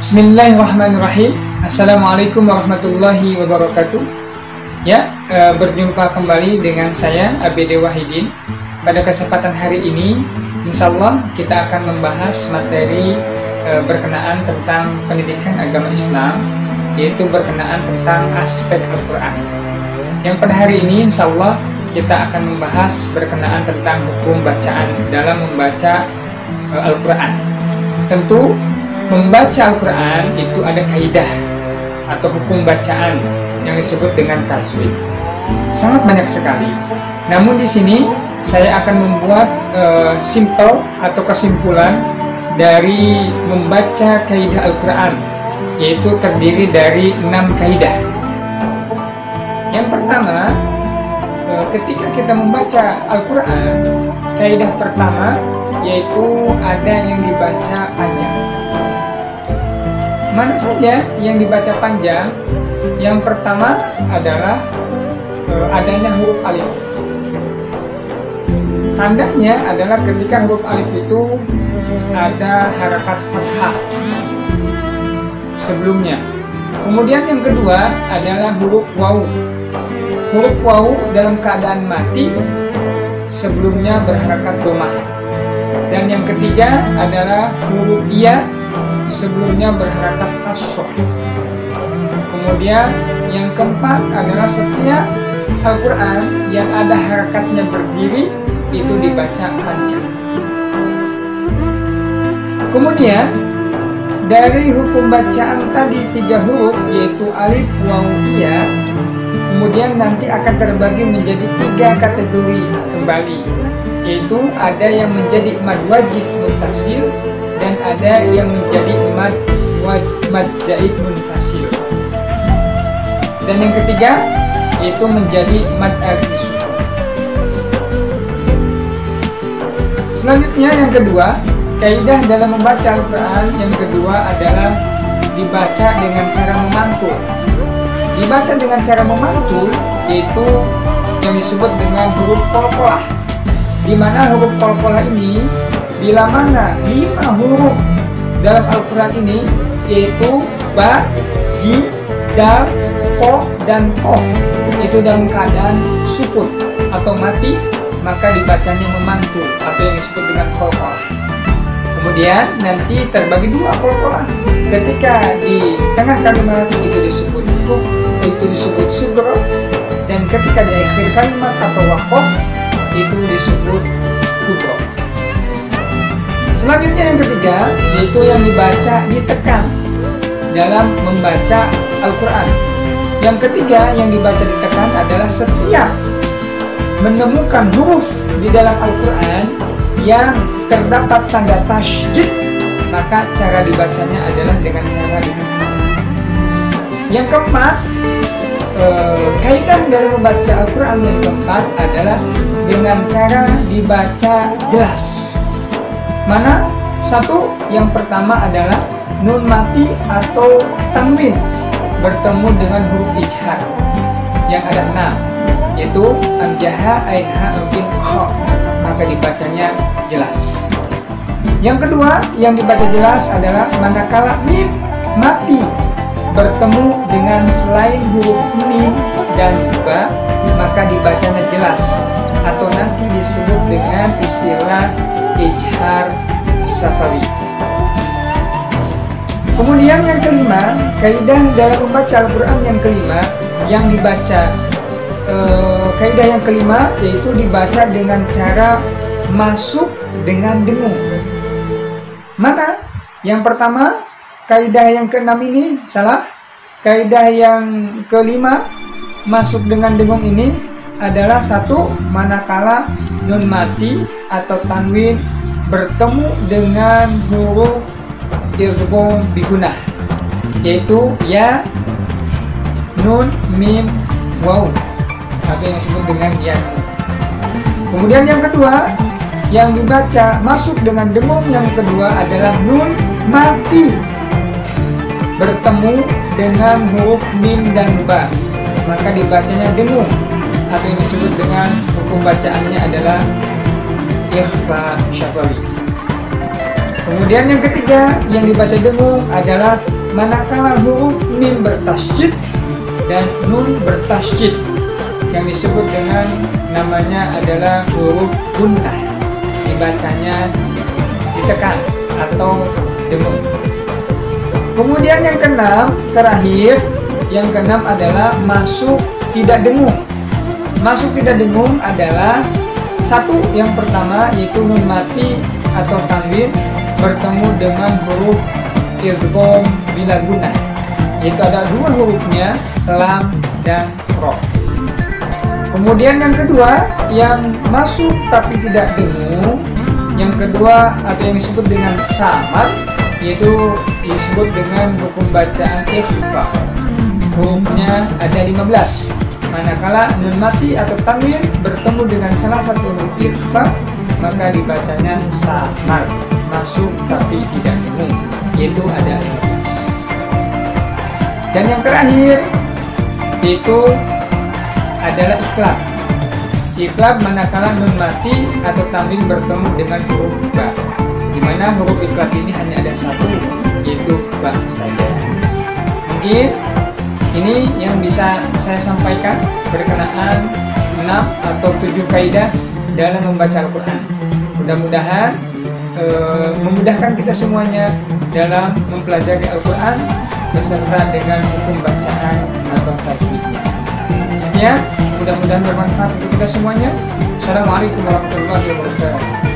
Bismillahirrahmanirrahim. Assalamualaikum warahmatullahi wabarakatuh. Berjumpa kembali dengan saya ABD Wahidin. Pada kesempatan hari ini, insya Allah kita akan membahas materi berkenaan tentang pendidikan agama Islam, yaitu berkenaan tentang aspek Al-Quran. Yang pada hari ini, insya Allah kita akan membahas berkenaan tentang hukum bacaan dalam membaca Al-Quran. Tentu membaca Al-Quran itu ada kaidah atau hukum bacaan yang disebut dengan tajwid. Sangat banyak sekali. Namun di sini saya akan membuat simple atau kesimpulan dari membaca kaidah Al-Quran, yaitu terdiri dari 6 kaidah. Yang pertama, ketika kita membaca Al-Quran, kaidah pertama yaitu ada yang dibaca panjang. Mana saja yang dibaca panjang? Yang pertama adalah adanya huruf alif. Tandanya adalah ketika huruf alif itu ada harakat fathah sebelumnya. Kemudian yang kedua adalah huruf waw. Huruf waw dalam keadaan mati sebelumnya berharakat domah. Dan yang ketiga adalah huruf iya sebelumnya berharakat kasroh. Kemudian yang keempat adalah setiap Al-Quran yang ada harakatnya berdiri itu dibaca panjang. Kemudian dari hukum bacaan tadi 3 huruf yaitu alif, waw, iya, kemudian nanti akan terbagi menjadi 3 kategori kembali, yaitu ada yang menjadi mad wajib muttasil dan ada yang menjadi mad zaid munfasil. Dan yang ketiga yaitu menjadi mad ardi sukun. Selanjutnya yang kedua, kaidah dalam membaca Al-Quran yang kedua adalah dibaca dengan cara memantul. Dibaca dengan cara memantul yaitu yang disebut dengan huruf qalqalah, di mana huruf qalqalah ini bila mana 5 huruf dalam Al-Quran ini yaitu ba, jim, dal, ko, dan kof itu dalam keadaan sukun atau mati, maka dibacanya memantul atau yang disebut dengan qalqalah. Kemudian nanti terbagi 2 qalqalah. Ketika di tengah kalimat itu disebut sugro, dan ketika di akhir kalimat atau waqaf itu disebut kubro. Selanjutnya yang ketiga yaitu yang dibaca ditekan dalam membaca Al-Quran. Yang ketiga yang dibaca ditekan adalah setiap menemukan huruf di dalam Al-Quran yang terdapat tanda tasydid, maka cara dibacanya adalah dengan cara ditekan. Yang keempat, kaidah dalam membaca Al-Quran yang keempat adalah dengan cara dibaca jelas. Mana? Satu, yang pertama adalah nun mati atau tanwin bertemu dengan huruf ijhar yang ada 6, yaitu amjaha, ainha, alqin, kha, maka dibacanya jelas. Yang kedua yang dibaca jelas adalah manakala mim mati bertemu dengan selain huruf mim dan ba, maka dibacanya jelas atau nanti disebut dengan istilah ijhar safawi. Kemudian yang kelima, kaidah dalam membaca Al-Quran yang kelima yang dibaca kaidah yang kelima yaitu dibaca dengan cara masuk dengan dengung. Mana? Yang pertama, kaidah yang keenam ini salah. Kaidah yang kelima masuk dengan dengung ini adalah satu, manakala nun mati atau tanwin bertemu dengan huruf idgham bigunah, yaitu ya, nun, mim, waw, atau yang disebut dengan ya. Kemudian yang kedua yang dibaca masuk dengan dengung yang kedua adalah nun mati bertemu dengan huruf mim dan ba, maka dibacanya dengung atau yang disebut dengan hukum bacaannya adalah ikhfa syafawi. Kemudian yang ketiga yang dibaca dengung adalah manakala huruf mim bertasydid dan nun bertasydid, yang disebut dengan namanya adalah huruf gunnah, dibacanya ditekan atau dengung. Kemudian yang keenam, terakhir, yang keenam adalah masuk tidak dengung. Masuk tidak dengung adalah satu, yang pertama yaitu nun mati atau tanwin bertemu dengan huruf idgham bila gunnah, yaitu ada dua hurufnya, lam dan ro. Kemudian yang kedua, yang masuk tapi tidak dengung, yang kedua atau yang disebut dengan samar, yaitu disebut dengan hukum bacaan ikhfa. Hurufnya ada 15. Manakala nun mati atau tanwin bertemu dengan salah satu huruf ikhfa, maka dibacanya samar, masuk tapi tidak dengung, yaitu ada 15. Dan yang terakhir yaitu adalah iklab. Iklab manakala nun mati atau tanwin bertemu dengan huruf ba, di mana huruf iklab ini hanya ada satu, yaitu ba saja. Mungkin ini yang bisa saya sampaikan berkenaan 6 atau 7 kaidah dalam membaca Al-Quran. Mudah-mudahan memudahkan kita semuanya dalam mempelajari Al-Quran beserta dengan hukum bacaan atau tajwidnya. Sekian, mudah-mudahan bermanfaat untuk kita semuanya. Assalamualaikum warahmatullahi wabarakatuh.